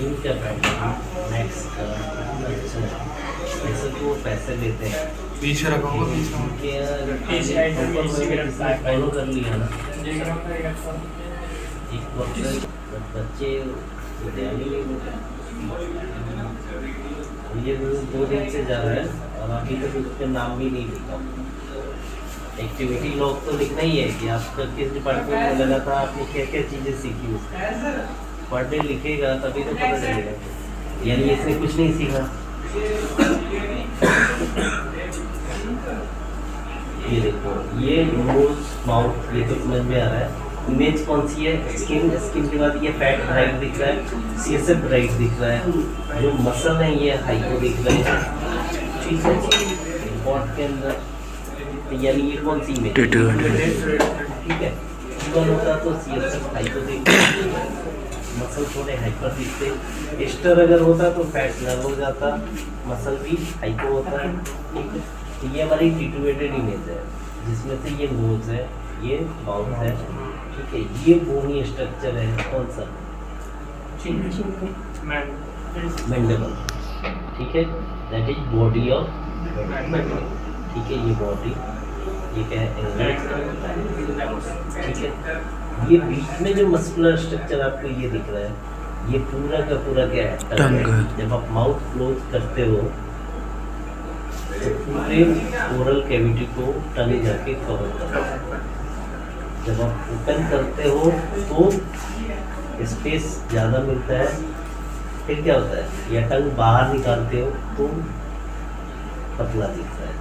नीम का pattern max का अच्छा है। वैसे तो वो पैसे लेते हैं पीछे रखा होगा पीछे फॉलो कर लिया ना एक वक्त बच्चे ध्यान ही नहीं देते। ये 2 दिन से जा रहा है और अभी तक उसके नाम भी नहीं लिखा। एक्टिविटी लॉग तो लिखना ही है कि आपका किस डिपार्टमेंट में लगा था, आपने क्या क्या चीज़ें सीखी उसमें। पर डे लिखेगा तभी तो पता चलेगा, यानी इसने कुछ नहीं सीखा। ये देखो, ये नोज माउथ ये तो समझ में आ रहा है। इमेज कौन सी है? स्किन। स्किन के बाद ये फैट ब्राइट दिख रहा है, सीएसएफ ब्राइट दिख रहा है, जो मसल है ये हाइपो दिख रहा है। ठीक है, पॉट के अंदर यानी ये कौन सी इमेज? ठीक है, ऊपर होता तो सीएसएफ हाइपो दिख रहा है, मसल थोड़े हाइपर दिखते। एस्टर अगर होता तो फैट नर्व हो जाता, मसल भी हाइपो होता है। ठीक है, तो ये हमारी टिट्यूएटेड इमेज है जिसमें से ये नोज है, ये माउथ है। ठीक है, ये बोनी स्ट्रक्चर है कौन सा? मैंडिबल। ठीक है, that is body of mandible. ठीक है, ये बॉडी, ये क्या है? एंगल। ठीक है, ये बीच में जो मस्कुलर स्ट्रक्चर आपको ये दिख रहा है, ये पूरा का पूरा क्या है? टंग। जब आप माउथ क्लोज करते हो तो पूरे ओरल कैविटी को टंग जाके कवर करता है। जब आप ओपन करते हो तो स्पेस ज़्यादा मिलता है, फिर क्या होता है? या टंग बाहर निकालते हो तो पतला दिखता है।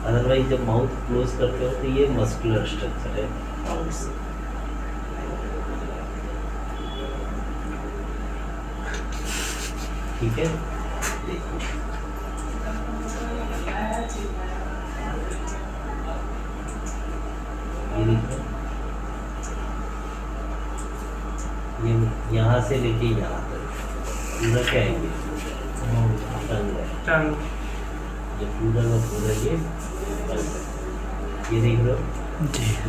अदरवाइज जब माउथ क्लोज करते हो तो ये मस्कुलर स्ट्रक्चर है माउथ से। ठीक है, देखो ये देखो, ये यहाँ से लेके यहाँ तक पूरा क्या है? ये टंग है। ये पूरा का पूरा ये टंग है। ये देख रहे हो,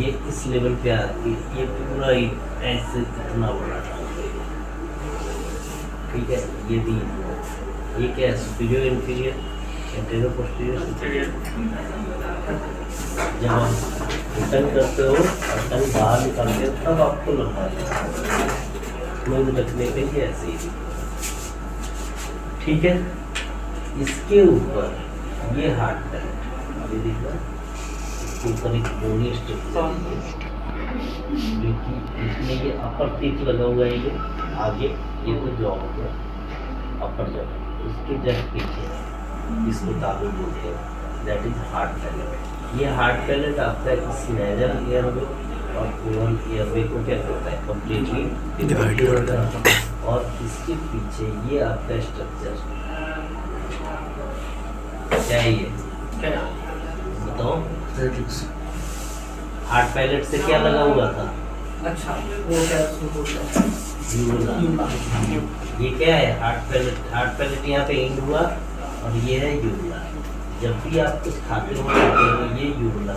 ये इस लेवल पे आती है, ये पूरा ऐसे इतना बड़ा टंग है। ठीक है, ये भी ये क्या है? Superior inferior anterior posterior superior. जब आप टंग करते हो और टंग बाहर निकालते हो तब आपको लंबा क्लोज रखने के लिए ऐसे ही। ठीक है, इसके ऊपर ये हार्ट पैलेट, ये देखना, इसके ऊपर एक बोनी स्ट्रक्चर है जो कि इसमें ये अपर टीथ लगा हुआ है। ये आगे ये तो जॉ हो गया, अपर जॉ, उसके जस्ट पीछे इसको तालु बोलते हैं, दैट इज हार्ट पैलेट। ये हार्ट पैलेट आपका इस नेजल एयरवे और ओरल एयरवे को क्या करता है? कंप्लीटली डिवाइड करता है। और इसके पीछे ये आपका स्ट्रक्चर क्या है? ये बताओ, हार्ट पैलेट से क्या लगा हुआ था? अच्छा, वो क्या ये क्या है? Heart palette. हार्ट पैलेट यहाँ पे एंड हुआ और ये है यूरिना। जब भी आप कुछ खाते हो ये यूरिना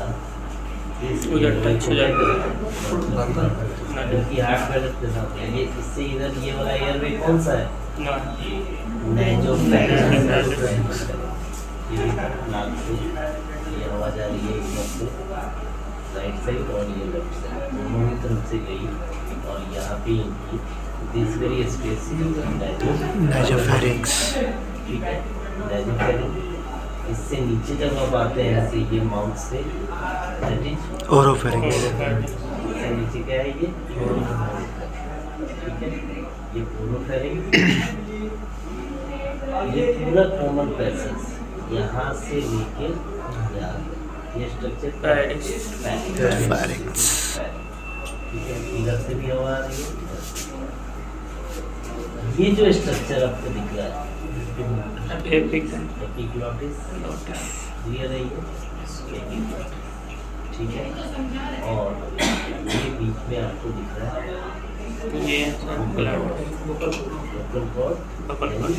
क्योंकि हार्ट पैलेट के साथ है ये, इससे इधर ये वाला एयरवे कौन सा है? नाइजोफैरिंक्स। ये नाक से ये हवा जा रही है इधर से राइट साइड और ये लेफ्ट साइड दोनों ही तरफ से गई और यहाँ पे दिस वेरी स्पेसिफिक नाइजोफैरिंक्स। ठीक है, नाइजोफैरिंक्स। इससे नीचे जब आप आते हैं ऐसे ये माउथ से दैट इज ओरोफैरिंक्स। इससे नीचे क्या है? ये ठीक है, ये ओरोफैरिंक्स। ये पूरा कॉमन पैसेज यहाँ से लेके ये स्ट्रक्चर फेरिंक्स। ठीक है, इधर से भी हवा आ रही है। ये जो स्ट्रक्चर आपको दिख रहा है एपिग्लॉटिस, क्लियर है ये? ठीक है, और ये बीच में आपको दिख रहा है ये वोकल कॉर्ड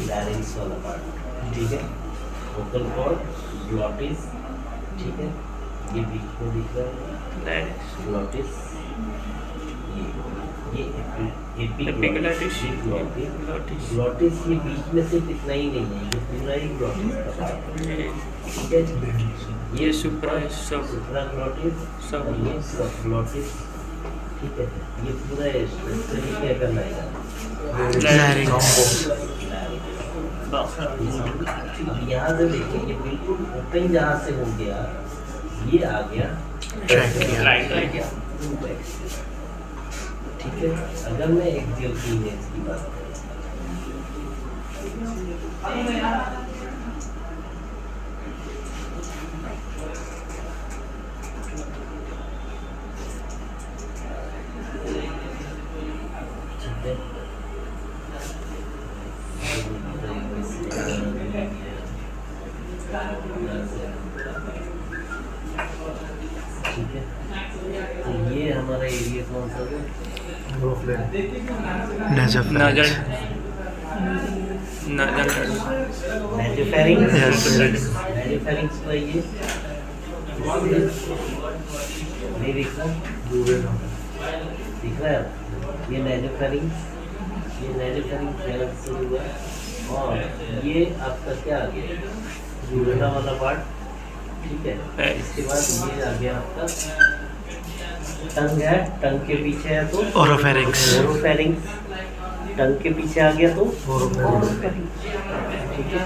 लैरिंक्स वाला पार्ट। ठीक है, वोकल कॉर्ड, ग्लॉटिस। ठीक है, ये बीच में दिख रहा है ग्लॉटिस, ये ये एपिग्लॉटिस, ये ग्लॉटिस। ग्लॉटिस, ग्लॉटिस ये बीच में सिर्फ इतना ही नहीं है, ये पूरा ही ग्लॉटिस का पार्ट है। ठीक है, ये सुप्रा सब सुप्राग्लॉटिस सब और ये सबग्लॉटिस। ठीक है, ये पूरा इस तरीके का लाएगा। अब यहाँ से देखिए, ये बिल्कुल ओपन जहाँ से हो गया, ये आ गया ट्रैकिया। ठीक है, अगर मैं एक्सियल क्लीनेस की बात करूँ, ठीक है, ठीक है, तो ये हमारा एरिया कौन सा है? Nasal nasal nasopharynx. Yes. Nasopharynx का ये नहीं दिख रहा, दिख रहा है? ये नेजोफेरिंक्स, ये नेजोफेरिंक्स गैलर से हुआ है, और ये आपका क्या आ गया, यूरेटा वाला पार्ट। ठीक है, इसके बाद ये आ गया आपका टंग है, टंग के पीछे है तो ओरोफेरिंक्स। ओरोफेरिंक्स, टंग के पीछे आ गया तो ओरोफेरिंक्स। ठीक है,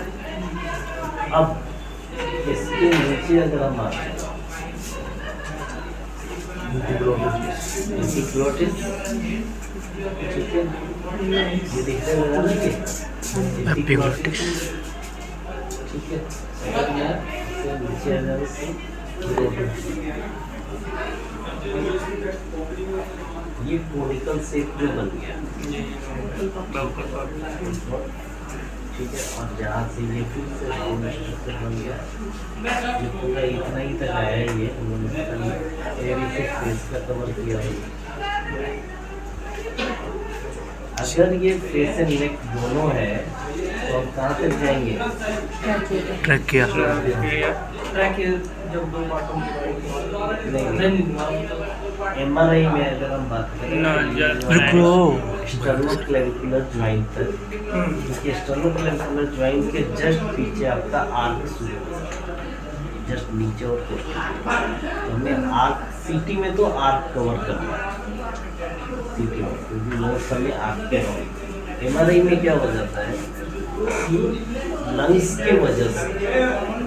अब इसके नीचे अगर हम आते हैं, एपिग्लॉटिस। ठीक है, ये दिखने लगा ना ये एपिग्लॉटिस। ठीक है, अगर मैं इससे नीचे आ जाऊँ तो ग्लोटिस। ये कोनिकल शेप जो बन गया, ठीक है, और जहाँ से ये फिर से राउंड स्ट्रक्चर बन गया, ये पूरा इतना ही तक आया है। ये उन्होंने एरी से फेस का कवर किया है। अगर ये फेस एंड नेक दोनों है तो हम कहाँ तक जाएंगे? ट्रैकिया। जब दो बाटों MRI में अगर हम बात करें, रुको। स्टर्नोक्लेविकुलर जॉइंट तक, क्योंकि स्टर्नोक्लेविकुलर जॉइंट के जस्ट पीछे आपका आर्क शुरू होता है, जस्ट नीचे और तो हमें आर्क, सीटी में तो आर्क कवर करना है, सीटी में, क्योंकि नोट्स हमें आर्क के होंगे। MRI में क्या हो जाता है कि लंग्स के वजह से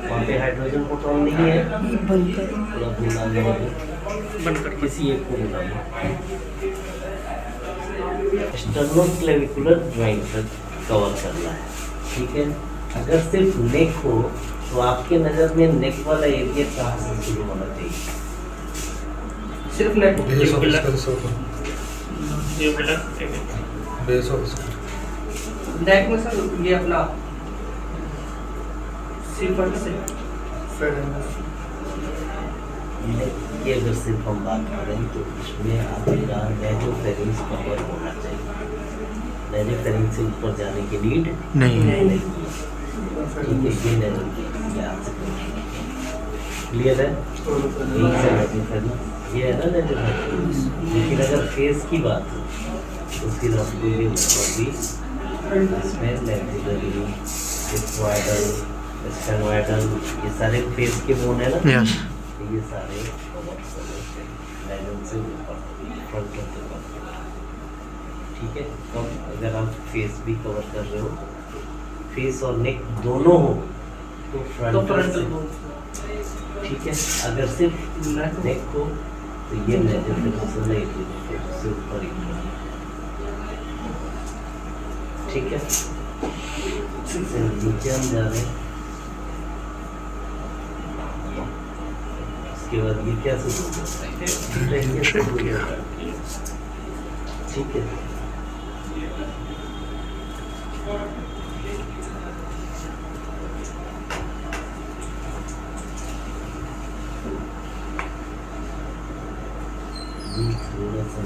वहाँ पे हाइड्रोजन प्रोटॉन नहीं है, पूरा बुला बनकर किसी एक को बुला स्टर्नोक्लेविकुलर जॉइंट तक कवर करना है। ठीक है, अगर सिर्फ नेक हो तो आपके नज़र में नेक वाला एरिया कहाँ से शुरू होना चाहिए? सिर्फ नेक, बेस ऑफ नेक में सर ये अपना सिफर से ये अगर सिर्फ हम बात करें तो इसमें आपका नेजोफेरिंक्स कवर होना चाहिए। नेजोफेरिंक्स से ऊपर जाने की नीड नहीं ठीक है, ये नेजोफेरिंक्स यहाँ से क्लियर है। एक से नेजोफेरिंक्स ये है ना नेजोफेरिंक्स। लेकिन अगर फेस की बात हो तो फिर आपको ये भी इसमें मैक्सिलरी, स्क्वाइडल, स्टेनोइडल, ये सारे फेस के बोन है ना, यस। ये सारे से ऊपर फ्रंट के ऊपर। ठीक है, कब अगर आप फेस भी कवर कर रहे हो, फेस और नेक दोनों हो तो फ्रंट से। ठीक है, अगर सिर्फ नेक हो तो ये नेजोफेरिंक्स से ऊपर ही। ठीक है, इससे नीचे हम जा रहे हैं। उसके बाद ये क्या से ठीक है, थोड़ा सा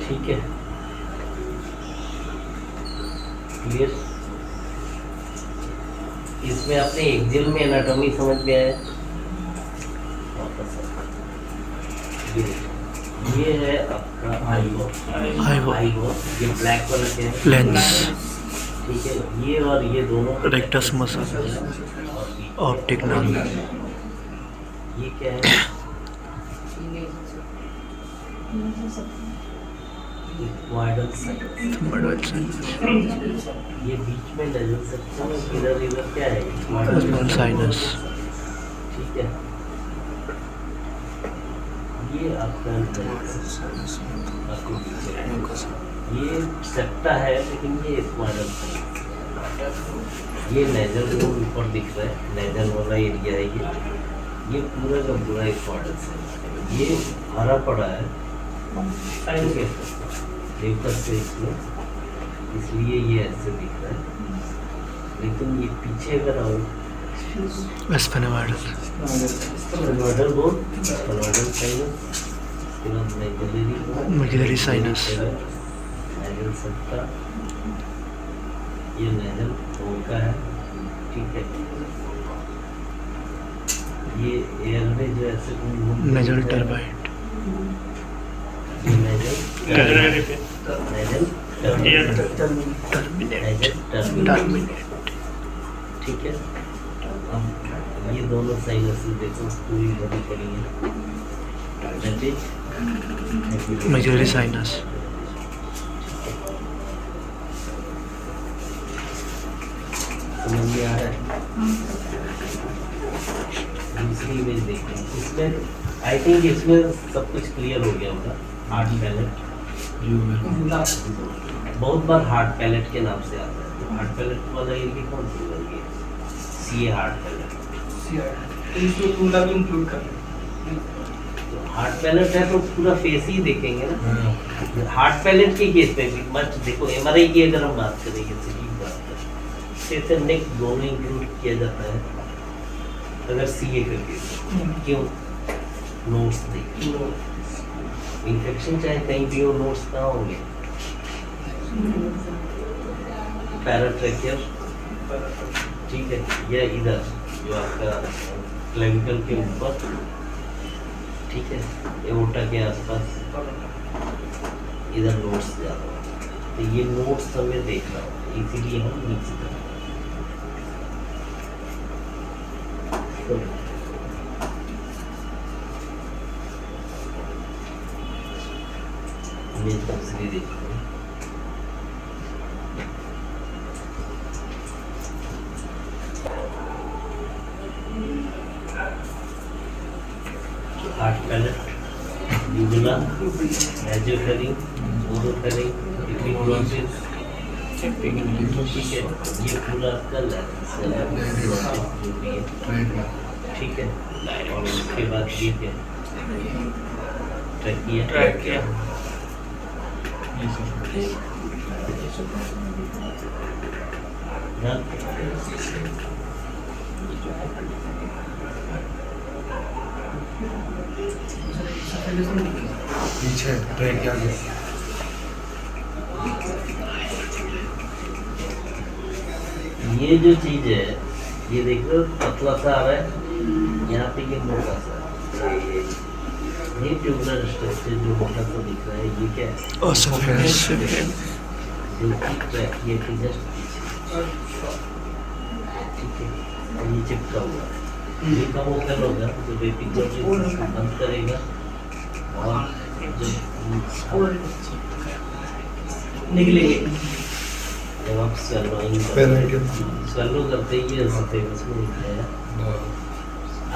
ठीक है, क्लियर। इसमें अपने एक्सियल में एनाटॉमी समझ में आया। वापस ये है आपका Eyeball। आईबॉल, ये ब्लैक वाला क्या है? लेंस, ठीक है, ये और ये दोनों रेक्टस मसल, ऑप्टिक नर्व, ये क्या है? वाइडल साइनस। ये बीच में नजर सकते हो, इधर इधर क्या है? स्मॉल साइनस, ठीक है, ये आपका ये सेप्टा है, लेकिन ये वाइडल साइनस। ये नेजल को ऊपर दिख रहा है, नेजल वाला एरिया है ये पूरा का पूरा एक वाइडल साइनस। ये हरा पड़ा है, ठीक है, लेकर से इसमें, इसलिए ये ऐसे दिख रहा है। लेकिन ये पीछे अगर आओ, स्पेनोइडल, स्पेनोइडल बोन, स्पेनोइडल साइनस, इसके बाद मैक्सिलरी साइनस, नेजल सेप्टा, ये नेजल बोन का है, ठीक है। ये एयरवे जो ऐसे नेजल टर्बाइड, ये नेजल टर्मिनेट, ठीक है। अब ये दोनों साइनस देखो पूरी बड़ी पड़ी है, मैक्सिलरी साइनस, समझ में आ रहा है? दूसरी इमेज देखिए, इसमें आई थिंक इसमें सब कुछ क्लियर हो गया होगा। हार्ट पैलेट, बहुत बार हार्ट पैलेट के नाम से आता है, तो हार्ट पैलेट वाला एरिया कौन सी होगी? सीए हार्ट पैलेट। इसमें टूला भी इंक्लूड कर तो हार्ट पैलेट है तो पूरा फेस ही देखेंगे ना। हार्ट पैलेट के केस पे भी मत देखो, एमआरआई की अगर हम बात करेंगे, सीटी की बात करें, से नेक दोनों इंक्लूड किया जाता है अगर सीए का केस। क्यों? नोट्स देखिए, इन्फेक्शन चाहे कहीं भी हो, नोट्स कहाँ होंगे? पैराट्रैकियल, ठीक है, या इधर जो आपका क्लेविकल के ऊपर, ठीक है, एओर्टा के आसपास, इधर नोट्स ज़्यादा होते हैं। तो ये नोट्स हमें देखना होगा, इसीलिए हम नीचे इमेज तस्वीर देखते हैं। हार्ट पैलेट, यूबुला, मेजोथेलिंग, ओरोथेलिंग, एपिग्लॉटिस, ठीक है, ये पूरा आपका जो भी है, ठीक है। और उसके बाद ये क्या? ट्रैकिया, पीछे ट्रेन के आगे ये जो चीज है, ये देख रहे हो पतला सा आ रहा है, यहाँ पे ये मोटा सा, ये ट्यूबुलर स्ट्रक्चर जो मोटा सा दिख रहा है, ये क्या है? जो कि ट्रैकिया के जस्ट पीछे, ठीक है, और ये चिपका हुआ है। ये कब ओपन होगा? जब एपिग्लॉटिस बंद करेगा और जब निकलेंगे। जब आप स्वेलो करते ही ये एसोफेगस में निकलेगा।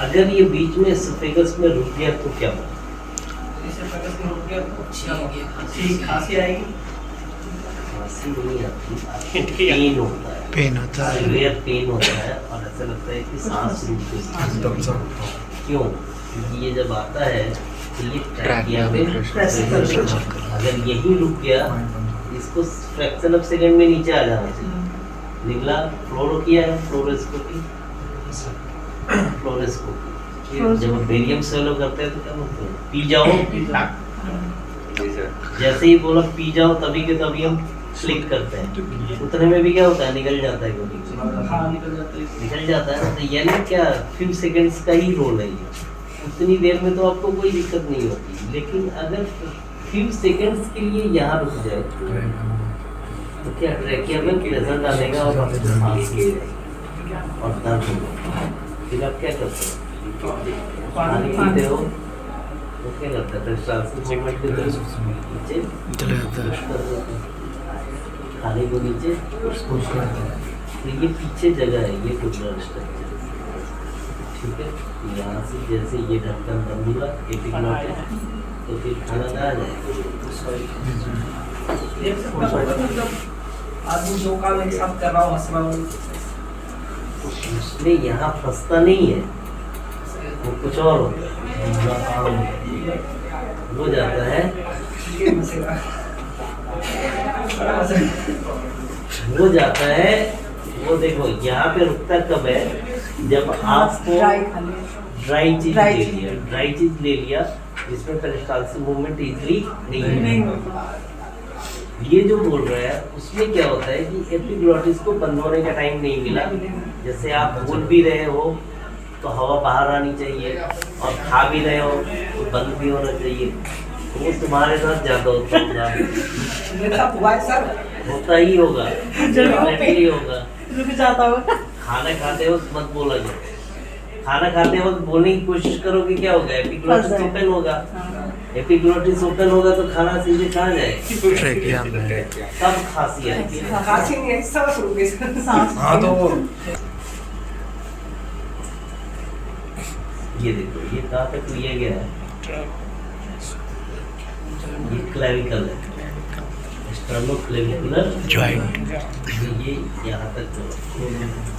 अगर ये बीच में एसोफेगस में रुक गया तो क्या होगा? एसोफेगस में रुक गया तो खांसी आएगी। खांसी नहीं आती, पेन होता है, पेन होता है, सिवियर पेन होता है, और ऐसा लगता है कि सांस रुक गई। क्यों? क्योंकि ये जब आता है तो ये ट्रैकिया पे अगर यही रुक गया, इसको फ्रैक्शन ऑफ सेकंड में नीचे आ जाना चाहिए। निकला, फ्लोरो किया है, फ्लोरोस्कोपी, जब बेरियम स्वेलो करते हैं तो क्या बोलते हैं? पी जाओ। जैसे ही बोला पी जाओ, तभी के तभी हम क्लिक करते हैं उतने में भी क्या होता है, निकल जाता है गोली, हाँ निकल जाता है। निकल जाता है ना। तो यानी क्या फ्यू सेकंड्स का ही रोल है ये, उतनी देर में तो आपको कोई दिक्कत नहीं होती। लेकिन अगर फ्यू सेकंड्स के लिए यहाँ रुक जाए तो क्या ट्रैकिया में प्रेशर डालेगा और आपको सांस लेगा और दर्द होगा। फिर आप क्या करते हो, पानी पीते हो तो क्या करते हैं, पेरिस्टालसिस मूवमेंट के तरफ नीचे चले जाता है। कर देते हैं, खाने को नीचे। पुश करते हैं। तो ये पीछे जगह है, ये टुबुलर स्ट्रक्चर, ठीक है। यहाँ से जैसे ये ढक्कन बंद हुआ एपिग्लॉटिस, तो फिर खाना कहाँ जाएगा। देख सकता हूँ मतलब आदमी जो काम एक साथ कर रहा हो, हंस रहा हो, इसलिए यहाँ फंसता नहीं है, वो कुछ और होता है, हो जाता है, ये हंसेगा। हो जाता है। वो देखो यहाँ पे रुकता कब है, जब आपको ड्राई चीज ले लिया, ड्राई चीज ले लिया जिसमें पेरिस्टालसिस मूवमेंट इजीली नहीं होता। ये जो बोल रहा है उसमें क्या होता है कि एपिग्लॉटिस को बंद होने का टाइम नहीं मिला। जैसे आप बोल भी रहे हो तो हवा बाहर आनी चाहिए, और खा भी रहे हो तो बंद भी होना चाहिए। तो वो तुम्हारे साथ ज्यादा होता होगा, मेरे साथ हुआ है सर, होता ही होगा, डेफिनेटली होगा। रुक जाता होगा। खाना खाते वक्त मत बोला जाए, खाना खाते वक्त बोलने की कोशिश करोगे क्या होगा, एपिग्लॉटिस ओपन होगा। एपिग्लॉटिस ओपन होगा तो खाना सीधे कहाँ जाएगा, ट्रैकिया में। तब खांसी आती है। खांसी नहीं है, सांस रुक गई, सांस। हाँ तो वो ये देखो ये कहाँ तक लिया गया है, ये क्लेविकल है, स्टर्नोक्लेविकुलर जॉइंट। ये यहाँ तक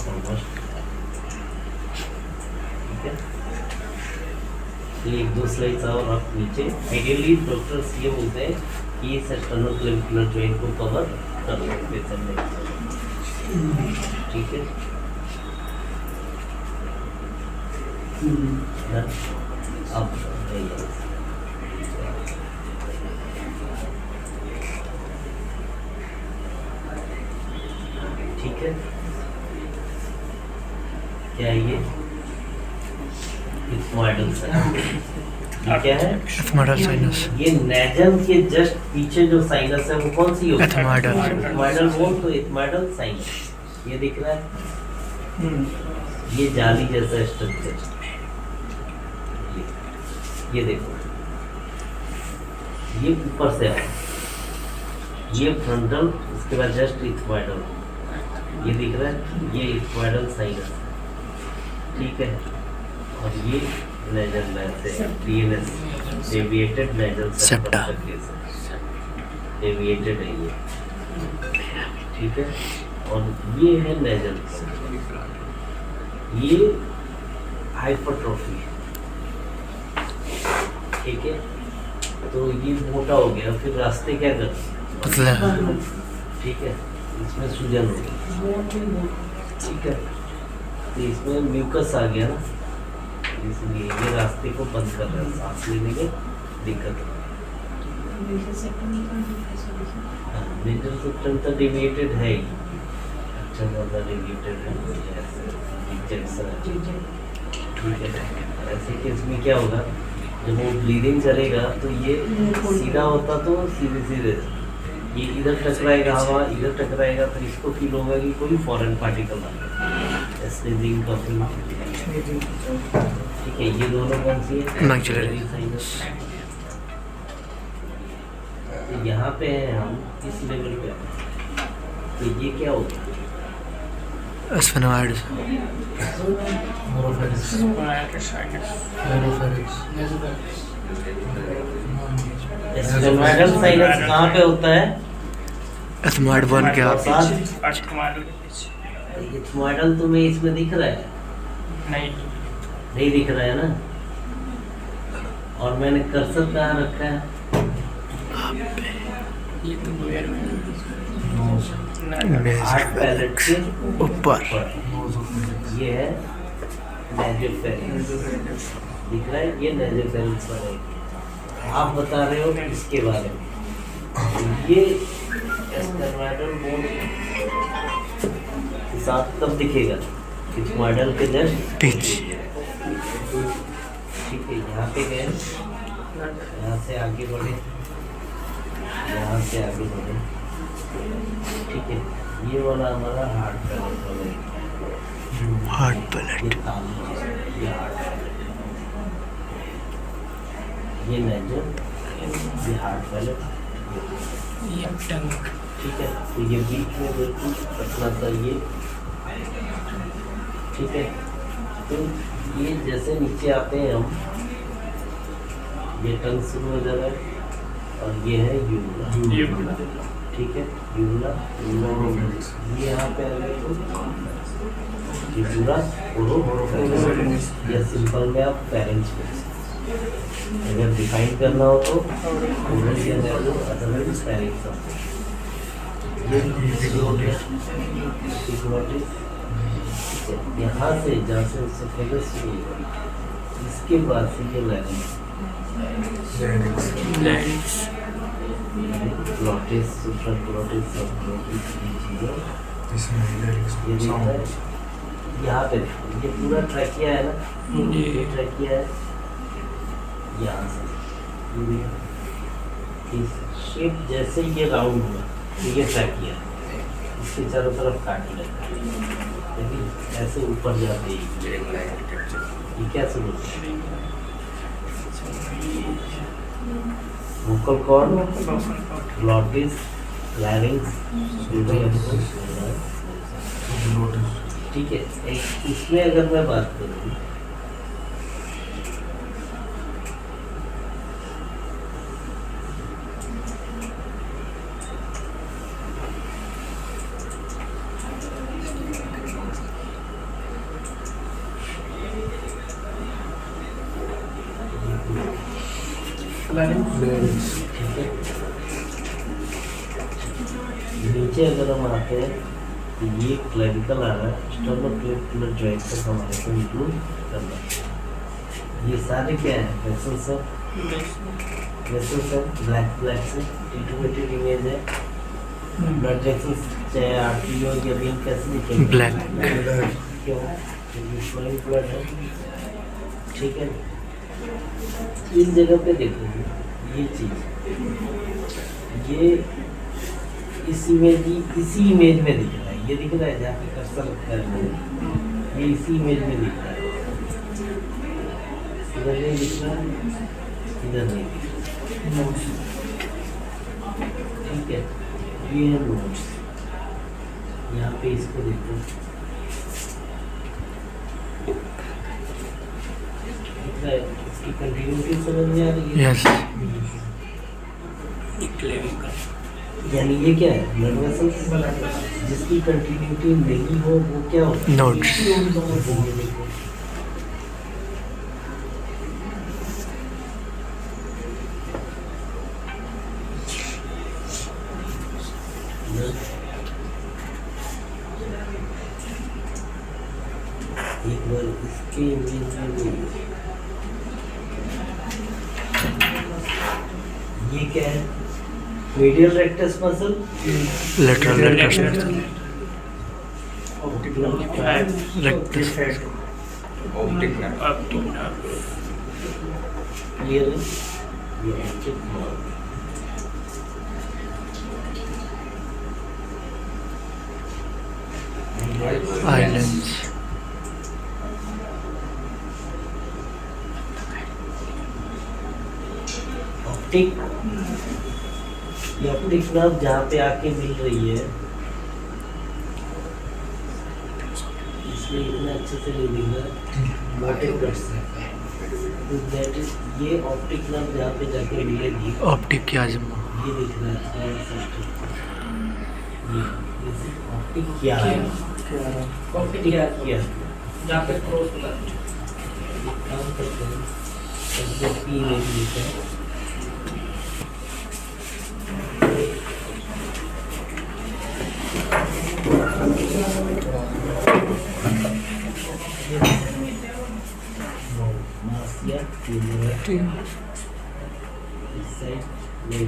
ऑलमोस्ट, ठीक है। ये एक दो स्लाइड्स और आप नीचे, आइडियली डॉक्टर्स ये बोलते हैं कि इस स्टर्नोक्लेविकुलर जॉइंट को कवर कर लो पेशेंट में, ठीक है। अब ठीक है, क्या है ये इथमॉइडल साइनस, ये क्या है, एथमॉइडल साइनस। ये नेजल के जस्ट पीछे जो साइनस है वो कौन सी होती है, एथमॉइडल। इथमॉइडल बोन, तो इथमॉइडल साइनस ये दिख रहा है, ये जाली जैसा स्ट्रक्चर, ये देखो ये ऊपर से आ, ये फ्रंटल, उसके बाद जस्ट इथमॉइडल, ये दिख रहा है, ये इथमॉइडल साइनस, ठीक है। और ये नेजल में DNS, deviated nasal septa, deviated है ये, ठीक है। और ये है नेजल, ये हाइपरट्रोफी, ठीक है। तो ये मोटा हो गया, फिर रास्ते क्या करते, पतला। ठीक है, इसमें सूजन हो गई, ठीक है। तो इसमें म्यूकस आ गया ना, इसलिए ये रास्ते को बंद कर रहा है, सांस लेने में दिक्कत हो। मेजर सिस्टम तो डेविएटेड है ही, अच्छा ज़्यादा डेविएटेड है, ठीक है। ऐसे केस में क्या होगा, जब वो ब्लीडिंग चलेगा तो ये सीधा होता तो सीधे सीधे, ये इधर टकराएगा, हवा इधर टकराएगा, तो इसको फील होगा कि कोई फॉरेन पार्टिकल आ गया, स्नीजिंग, कफिंग, ठीक है। ये दोनों कौन सी है, मैक्सिलरी साइनस। तो यहाँ पे हैं हम इस लेवल पे, तो ये क्या होगा, स्फेनोइड्स। स्फेनोइडल साइनस कहाँ पे होता है, एथमॉइड 1 के पास। आप इथमॉइडल तुम्हें इसमें दिख रहा है, नहीं दिख रहा है ना। और मैंने कर्सर कहाँ रखा है, हार्ट पैलेट के ऊपर। ये है नेजोफेरेंस, दिख रहा है, ये नेजोफेरेंस पर है। आप बता रहे हो इसके बारे में, ये एस्टर्नाइडल बोन के साथ तब दिखेगा इथमॉइडल के जस्ट पीछे। ठीक है, यहाँ पे गए, यहाँ से आगे बढ़े, यहाँ से आगे बढ़े। ठीक है, ये वाला हमारा हार्ट पैलेट वाला हार्ट ये पैलेट। तालू है, ये हार्ट पैलेट, ये नेजर, ये हार्ट पैलेट, ये टंग। ठीक है। तो ये बीच में बिल्कुल पतला सा ये, ठीक है। तो ये जैसे नीचे आते हैं हम, ये टंग शुरू हो जा रहा है और ये है यूरिया, ठीक है। यूरिया ये यहाँ पे आ गए तो ये पूरा या सिंपल में आप पेरेंट्स को अगर डिफाइन करना हो तो ओरल या नैरो, अदरवाइज पेरेंट्स ऑफ ये सिग्नोटिस। यहाँ से जहाँ से उससे पहले शुरू हुआ, इसके बाद से ये लैरिंक्स, ग्लॉटिस, सुप्राग्लॉटिस, सबग्लॉटिस, ये चीज़ें ये दिख रहा है। यहाँ पे देखो, ये पूरा ट्रैकिया है ना, ये ट्रैकिया है। यहाँ से इस शेप जैसे ये राउंड हुआ तो ये ट्रैकिया है, इसके चारों तरफ काट लगता है, लेकिन ऐसे ऊपर जाते ही ये कैसे बोलते हैं, वोकल कॉर्ड, ग्लॉटिस, लैरिंक्स, ठीक है। इसमें अगर मैं बात करूँ, नीचे अगर हम आते हैं तो ये क्लैविकल आ रहा है, स्टर्नोक्लेविकुलर जॉइंट तक हमारे को इंक्लूड करना है। ये सारे क्या है, वेसल्स है, ब्लैक से इंटीग्रेटेड इमेज है। ब्लड वेसल्स चाहे आर्टरी हो या वेन कैसे दिखेंगे, ब्लैक। क्यों, क्योंकि फ्लोइंग ब्लड है, ठीक है। इस जगह पे देखो ये चीज़, ये इसी इमेज में दिख रहा है, ये दिख रहा है जहाँ पे कर्सर रखा है, ये इसी इमेज में दिख रहा है, इधर नहीं दिख रहा है, इधर नहीं दिख रहा, ठीक है। ये है नोट्स, यहाँ पे इसको देखो, दिख रहा है, इसकी कंटिन्यूटी समझ में आ रही है। यस। यानी ये क्या है, ब्लड वेसल्स जिसकी कंटिन्यूटी नहीं हो वो क्या होता है, नोट्स। एक बार इसके इमेज में ये क्या है, medial rectus muscle, lateral rectus muscle. Rectus clear है, ये ऑप्टिक नर्व, आइलैंड्स। ऑप्टिक, ये ऑप्टिक नर्व जहाँ पे आके मिल रही है, इसलिए इतना अच्छे से नहीं दिख रहा, दैट इज ये ऑप्टिक नर्व जहाँ पे जाके मिलेगी, ऑप्टिक कियाज्मा। ये दिख रहा है, ये ऑप्टिक क्या है, ऑप्टिक क्या है, जहाँ पे क्रॉस होता है। काम करते हैं, सब्जेक्ट की इमेज लेते हैं, मासिया, इस साइड नहीं,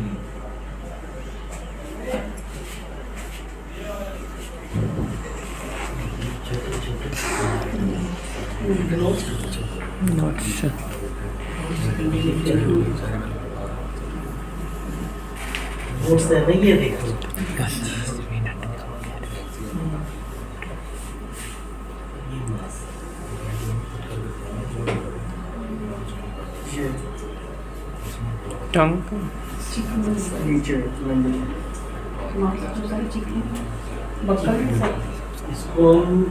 छोटे छोटे अच्छा नोट्स है ना, ये देखो ये मास टंग इसको हम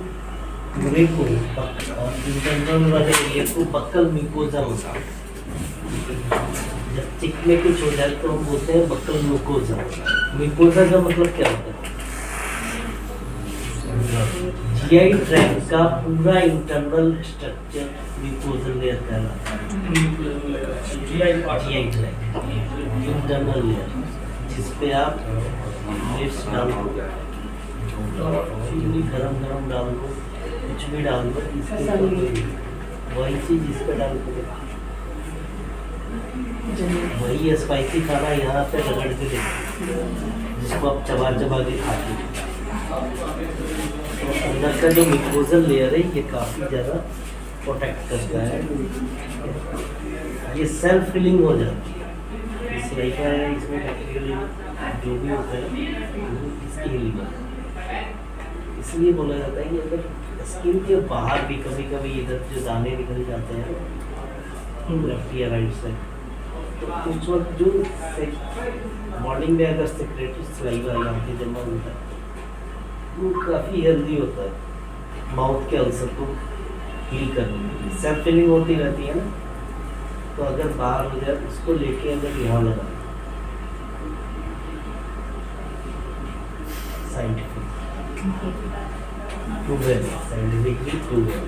पूरे को और इंटरनल वाले एरिया को बक्कल म्यूकोजा बोलते हैं। जब चिक में कुछ हो जाए तो हम बोलते हैं बक्कल म्यूकोजा। म्यूकोजा का मतलब क्या होता है? जीआई ट्रैक्ट का पूरा इंटरनल स्ट्रक्चर म्यूकोजल लेयर कहलाता है। जीआई ट्रैक्ट इंटरनल लेयर जिस पे आप मिर्च डाल दो, गरम गरम डाल दो, कुछ भी डाल दो, इसके ऊपर वही चीज इस पे डाल दो, वही स्पाइसी खाना यहाँ पे रगड़ के देखो जिसको आप चबा चबा के खाते हो। तो अंदर का जो म्यूकोजल लेयर है ये काफ़ी ज़्यादा प्रोटेक्ट करता है, ये सेल्फ फिलिंग हो जाती है। इस तरीका है, इसमें टेक्निकली जो भी होता है इसकी हीलिंग है। इसलिए बोला जाता है कि अगर स्किन के बाहर भी कभी कभी इधर जो दाने निकल जाते हैं लेफ्ट या राइट साइड, तो उस वक्त जो मॉर्निंग में अगर सेक्रेटरी सलाइवा यहाँ पे जमा होता है वो काफ़ी हेल्दी होता है माउथ के अल्सर को हील करने के लिए। सेल्फ फिलिंग होती रहती है ना, तो अगर बाहर हो जाए उसको लेके अगर यहाँ लगा साइंटिफिकली प्रूवन,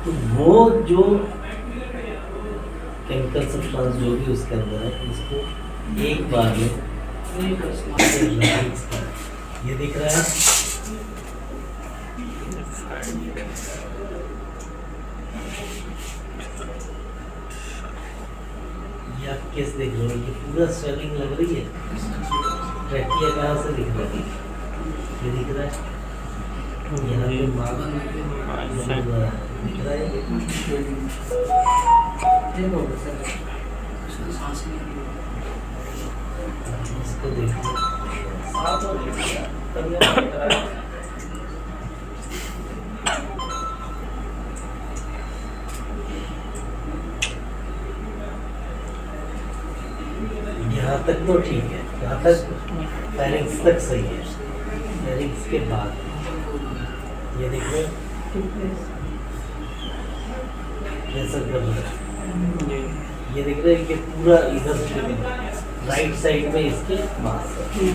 तो वो जो केमिकल सब्सटेंस जो भी उसके अंदर है इसको एक बार में ये दिख रहा है, ये आप केस देख रहे हो, ये पूरा स्वेलिंग लग रही है। ट्रैकिया कहाँ से दिख रहा है? ये दिख रहा है यहाँ पे मार्बल दिख रहा है। इसको देखो यहाँ तक तो ठीक है, यहाँ तक फेरिंग्स तक सही है। फेरिंग्स के बाद ये देखो प्रेशर कर रहा है, ये देख रहे हैं कि पूरा इधर से राइट साइड में इसके मांस है,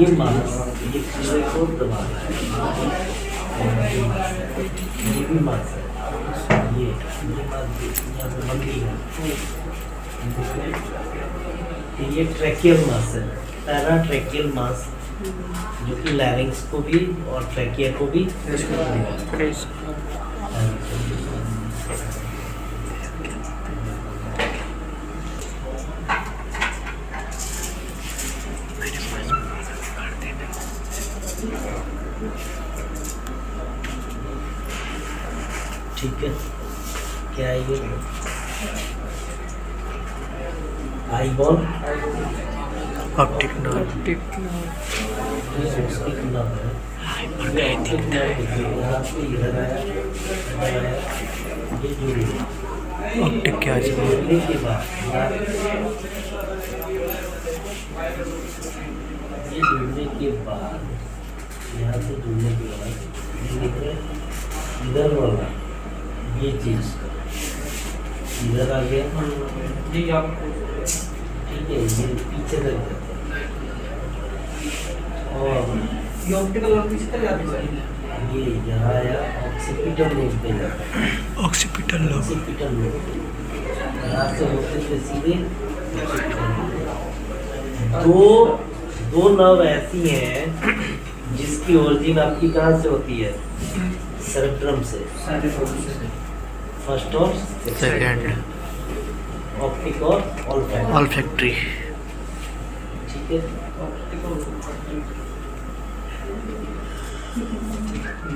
ये मांस ये पूरे को दबा रहा है, ये भी मांस है, ये मांस यहाँ पे मंदी है, ये ट्रैकियल मांस है, पैरा ट्रैकियल मांस जो कि लैरिंग्स को भी और ट्रैकिया को भी ठीक है। क्या है ये? Eye ball optic nerve optic क्या जुड़ने के बाद ये जुड़ने के बाद यहाँ से जुड़ने के बाद ये दिख रहा है इधर वाला ये चीज इधर आ गया जी आप ठीक है, ये पीछे तक और ये ऑप्टिकल और पीछे तक जाती है। ये यहाँ आया ऑक्सीपिटल लोब पे जाता है, ऑक्सीपिटल लोब ऑक्सीपिटल लोब यहाँ से होते हुए सीधे दो नर्व ऐसी हैं जिसकी ओरिजिन आपकी कहाँ से होती है? सेरेब्रम से, फर्स्ट और सेकंड ऑप्टिक और ऑल्फैक्टरी। ऑल्फैक्टरी ठीक ठीक है।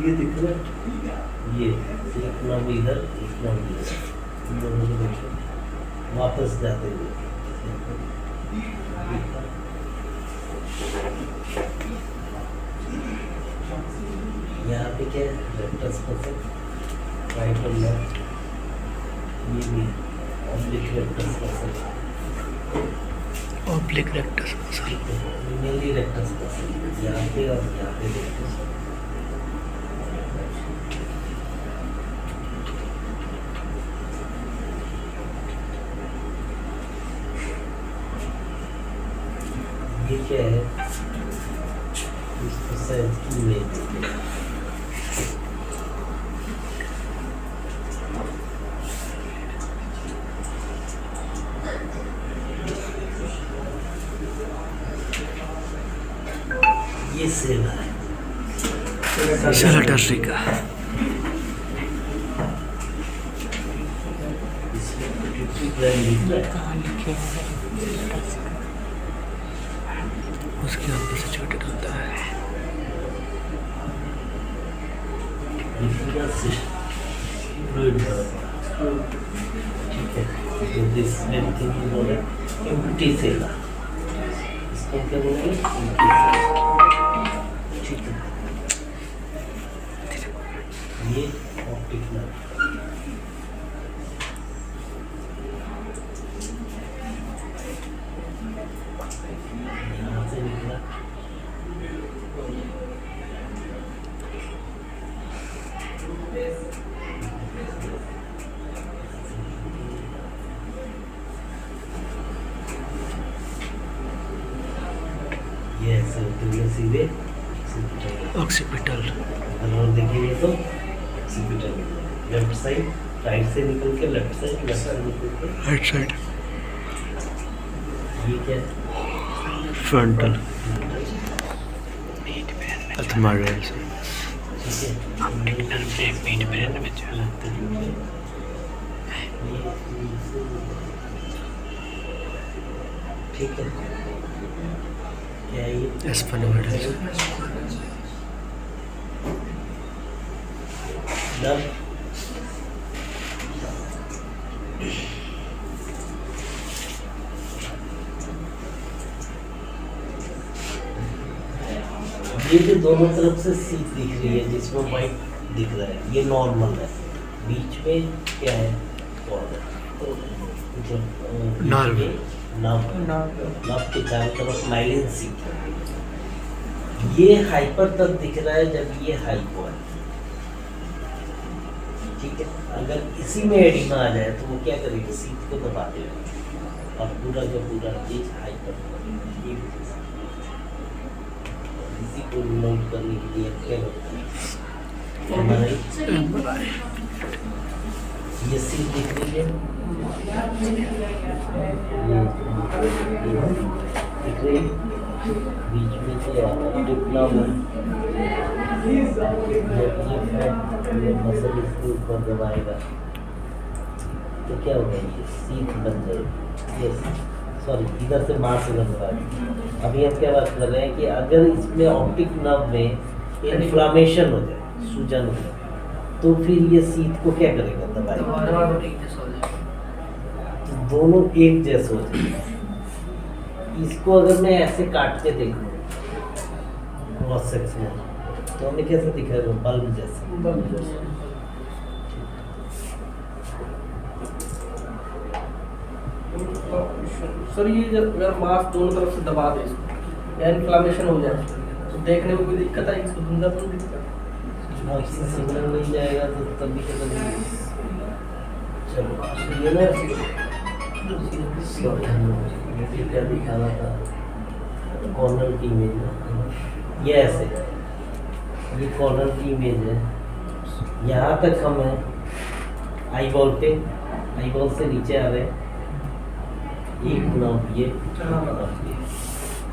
ये दिख रहा है, ये एक नाम इधर, एक नाम इधर, इन दोनों को देखो वापस जाते हुए। यहाँ पे क्या है, रेक्टस मसल, राइट और लेफ्ट, ये भी oblique rectus muscle, oblique rectus muscle, mainly rectus muscle, यहाँ पे और यहाँ पे रेक्टस। ये क्या है, इसको सेंस की इमेज, ये सेवा है, सैलटरी का इसमें पिट्यूटरी ग्लैंड दिख रहा है, कहाँ लिखे हैं, उसके अंदर से छोटे होता है। ये पूरा सिस्टम फ्लूइड भरा पड़ा है। ठीक है, तो दिस मेन थिंग इज बोले एम्प्टी सेला, इसको क्या बोलेंगे, एम्प्टी सेला। ठीक है, ये ऑप्टिक नर्व, यहाँ से निकला, ये ऐसे होते हुए सीधे ऑक्सीपिटल, अगर देखेंगे तो ऑक्सीपिटल, लेफ्ट साइड, राइट से निकल के लेफ्ट साइड, लेफ्ट साइड निकल के राइट साइड, ये क्या है, फ्रंटल, अथमारेल से ठीक है, क्या है ये, एस्फेनोइडल से नर्व, ये जो दोनों तरफ से सीट दिख रही है जिसमें वाइट दिख रहा है, ये नॉर्मल है, बीच में क्या है, नर्व, नर्व के चारों तरफ माइलिन सीट है। ये हाइपर तब दिख रहा है जब ये हाइपो है। ठीक है, अगर इसी में एडिमा आ जाए तो वो क्या करेगा, सीट को दबा देगा और पूरा का पूरा ये हाइपर, ये इसी को नोट करने के लिए क्या करते हैं, हमारे ये सीट दिख रही है, ये दिख रही है, बीच में क्या है, टिपना वो ये मसल इसके ऊपर दबाएगा तो क्या होगा, ये सीट बन जाएगी। यस, सॉरी, इधर से मास से बन रहा है। अभी हम क्या बात कर रहे हैं कि अगर इसमें ऑप्टिक नर्व में इन्फ्लामेशन हो जाए, सूजन हो जाए, तो फिर ये सीट को क्या करेगा, दबाएगा, तो दोनों एक जैसे हो जाएंगे। इसको अगर मैं ऐसे काट के देखूँ क्रॉस सेक्शन तो हमें कैसे दिखेगा, बल्ब जैसे। सर ये जब अगर मास दोनों तरफ से दबा दे इसको, या इन्फ्लामेशन हो जाए तो देखने में कोई दिक्कत आएगी, इसको धुंधलापन दिक्कत, इससे सिग्नल नहीं जाएगा तो तब भी क्या करेंगे। चलो ये ना क्या दिखा रहा था, कॉर्नर की इमेज ना, ये ऐसे, ये कॉर्नर की इमेज है, यहाँ तक हम हैं आई बॉल पे, आई बॉल से नीचे आ रहे हैं, एक नर्व ये,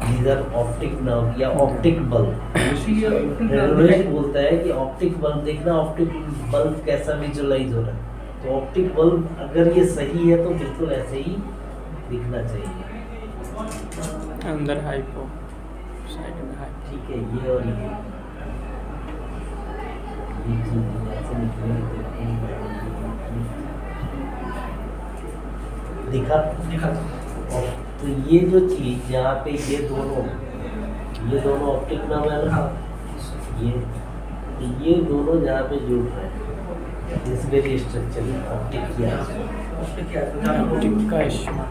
इधर ऑप्टिक नर्व या ऑप्टिक बल्ब। रेडियोलॉजिस्ट बोलता है कि ऑप्टिक बल्ब देखना, ऑप्टिक बल्ब कैसा विजुअलाइज हो रहा है, तो ऑप्टिक बल्ब अगर ये सही है तो बिल्कुल ऐसे ही दिखना चाहिए। अंदर हाइपो, साइड में हाइपो। ठीक है, ये और ये चीज ऐसे निकलेगी दिखा। दिखा। और तो ये जो चीज यहाँ पे ये दोनों ऑप्टिक नर्व है ना, ये दोनों जहाँ पे जुड़ रहे हैं इस वेरी स्ट्रक्चर ऑप्टिक किया उसमें क्या है? ऑप्टिक का इश्मा।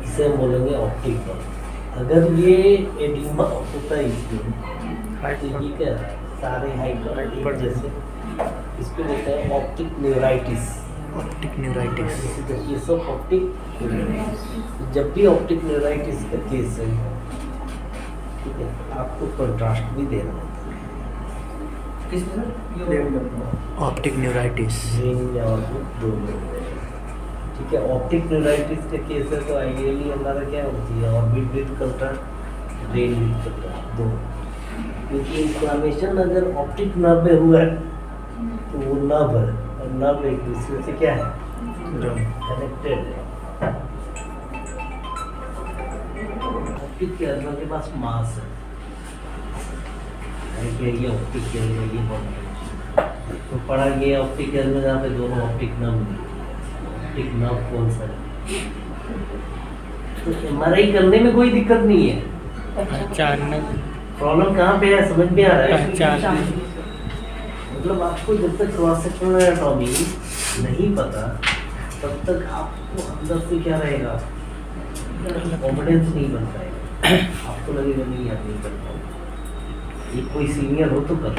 इसे हम बोलेंगे ऑप्टिक बल्ब। अगर ये एडिमा होता है इसमें तो ये क्या सारे हाइपर जैसे इसको बोलते हैं ऑप्टिक न्यूराइटिस। Optic neuritis. ये सब ऑप्टिक, जब भी ऑप्टिक न्यूराइटिस का केस है, ठीक है, आपको कंट्रास्ट भी देना होता है। किसमें सर? ये ऑप्टिक न्यूराइटिस। ग्रीन और दोनों, ठीक है। ऑप्टिक न्यूराइटिस का केस है तो आइडियली हमारा क्या होती है, orbit with contrast, brain with contrast, दो। क्योंकि इन्फ्लामेशन अगर ऑप्टिक नर्व में हुआ है तो वो नर्व है, और नर्व एक दूसरे से क्या है, कनेक्टेड है। ऑप्टिक कैल्मा के पास मास है, ये ऑप्टिक कैल्मा ये बहुत तो पढ़ा गया ऑप्टिक कैल्मा जहाँ पे दोनों ऑप्टिक नर्व कौन सा है। तो एमआरआई करने में कोई दिक्कत नहीं है, अचानक प्रॉब्लम कहाँ पे है समझ में आ रहा है। पहचान। मतलब आपको जब तक क्रॉस सेक्शनल एनाटॉमी नहीं पता तब तक आपको अंदर से क्या रहेगा, कॉन्फिडेंस नहीं बन पाएगा। आपको लगेगा नहीं यार नहीं कर पाऊंगा, ये कोई सीनियर हो तो कर,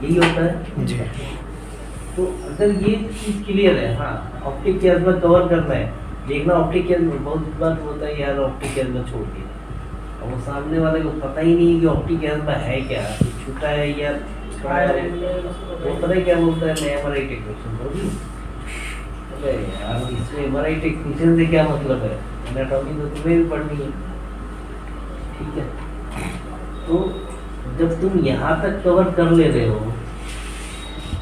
यही होता है जी। तो अगर ये चीज़ क्लियर है, हाँ ऑप्टिक केयर में कवर करना है, देखना ऑप्टिक केयर में बहुत बार होता है यार ऑप्टिक केयर में छोड़ दिया, और वो सामने वाले को पता ही नहीं कि ऑप्टिक केयर में है क्या, छूटा है या वो पता है क्या बोलता है, मैं एमआरआई टेक्नीशियन बोली। अरे यार इसमें एमआरआई टेक्नीशियन से क्या मतलब है, एनाटॉमी तो तुम्हें भी पढ़नी है, ठीक है। तो जब तुम यहाँ तक कवर कर ले रहे हो,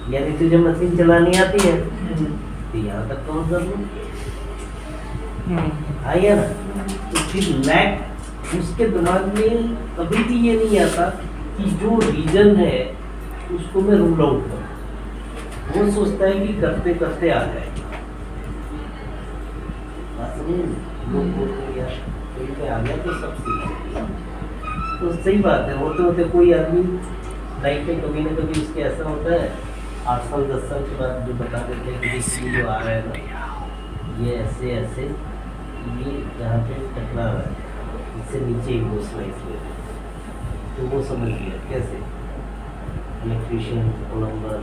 यानी तुझे मशीन चलानी आती है तो यहाँ तक कवर कर लो, आया ना। तो फिर लैक उसके दिमाग में कभी भी ये नहीं आता कि जो रीजन है उसको मैं रूल आउट करूँ, वो सोचता है कि करते करते आ जाए। लोग बोलते हैं यार कोई पे आ गया तो सब सीख, तो सही बात है। होते होते कोई आदमी लाइफ में कभी ना कभी उसके ऐसा होता है, 8 साल 10 साल के बाद जो बता देते हैं कि इसलिए जो आ रहा है ना, ये ऐसे ऐसे ये यहाँ पे टकरा रहा है, इससे नीचे एक दो स्लाइस ले, तो वो समझ गया कैसे इलेक्ट्रीशियन प्लम्बर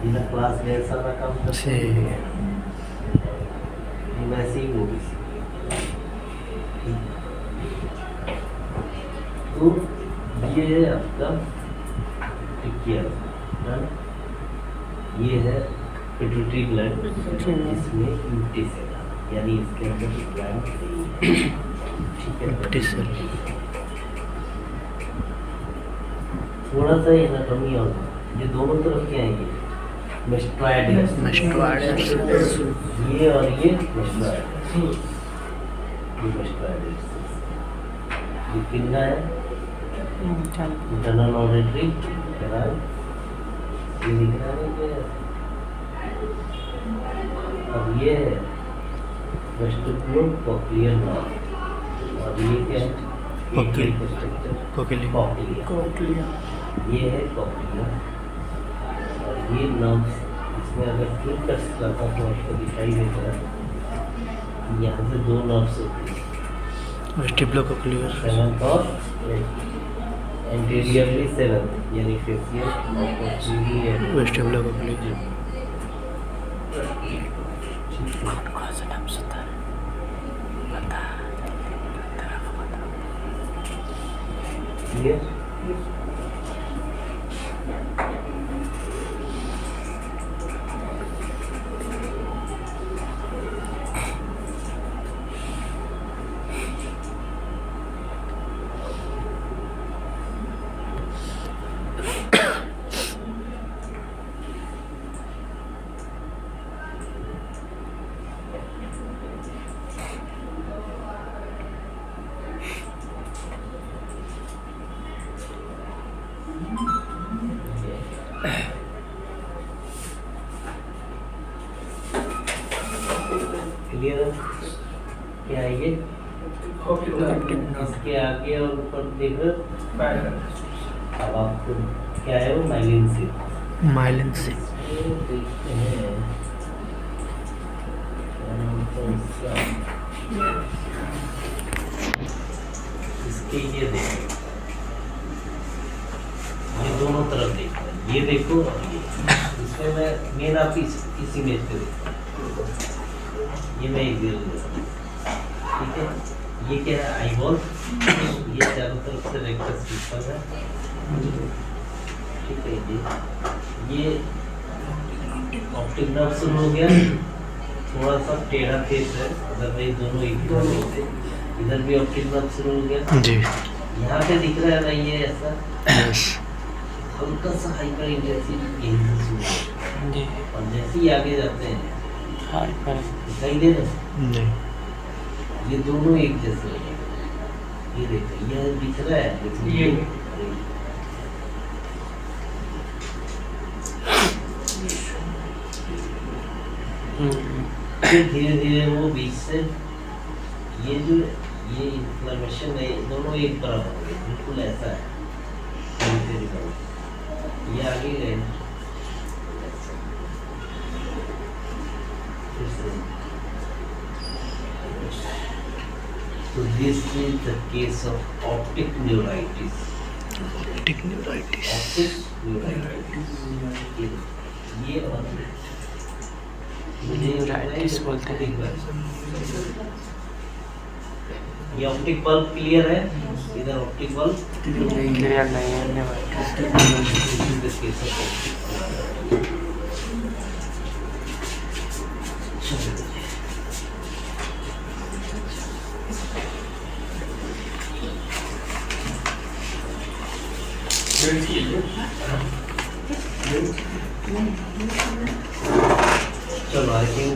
बिना क्लास गए सारा काम करते हैं, वैसे ही वो भी तो ये है आपका टिकिया, ये है पिट्यूटरी ग्लैंड, इसमें यूटी सेल यानी इसके अंदर ग्लैंड, ठीक है। थोड़ा सा एनाटॉमी और ये दोनों तरफ क्या है, ये मेस्ट्राइड, ये और ये मेस्ट्राइड, ये पिन्ना है इंटरनल ऑडिटरी कैनाल, ये दिख रहा है क्या, अब ये है वेस्टिबुलर कॉक्लियर नर्व, और ये क्या है कॉक्लिया, ये है कॉक्लिया, और ये नर्व्स इसमें अगर फिर टच करता तो आपको दिखाई देता है, यहाँ से दो नर्व्स होती हैं, वेस्टिबुलोकोक्लियर, सेवंथ और एंटीरियरली सेवंथ यानी फेसियल और posterior vestibulocochlear. Clear. Optic nerve इसके आगे और ऊपर देख रहे हो? फाइबर अब आपको क्या है वो माइलिन से माइलिन से देखते हैं इसके ये देखो, ये दोनों तरफ देखो, ये देखो और ये। इसमें मैं मेन आप इस इमेज पे देखो, ये मैं एक दिल ठीक है। ये क्या है आईबॉल, ये चारों तरफ से रेक्टस पिक्सल है ठीक है। ये ऑप्टिक नर्व शुरू हो गया, थोड़ा सा टेढ़ा फेस है, अदरवाइज दोनों एक ही तरह से। इधर भी ऑप्टिक नर्व शुरू हो गया, जी यहाँ पे दिख रहा है ना ये ऐसा यस हल्का सा हाइपर इंटेंसिटी यही से शुरू होता जी है। और जैसे ही आगे जाते हैं हाइपर दिखाई दे रहा है जी ये दोनों एक जैसे हो गए। ये देखो ये दिख रहा है लेकिन ये फिर धीरे धीरे वो बीच से ये जो ये इन्फ्लेमेशन है दोनों एक बराबर हो गए, बिल्कुल ऐसा है धीरे धीरे बढ़। ये आगे गए फिर से। So this is the case of optic neuritis. Optic neuritis Optic neuritis. ये और Neuritis बोलते हैं। ये ऑप्टिक बल्ब क्लियर है, इधर ऑप्टिक बल्ब क्लियर नहीं है नेवाइटिस चलो आई थिंक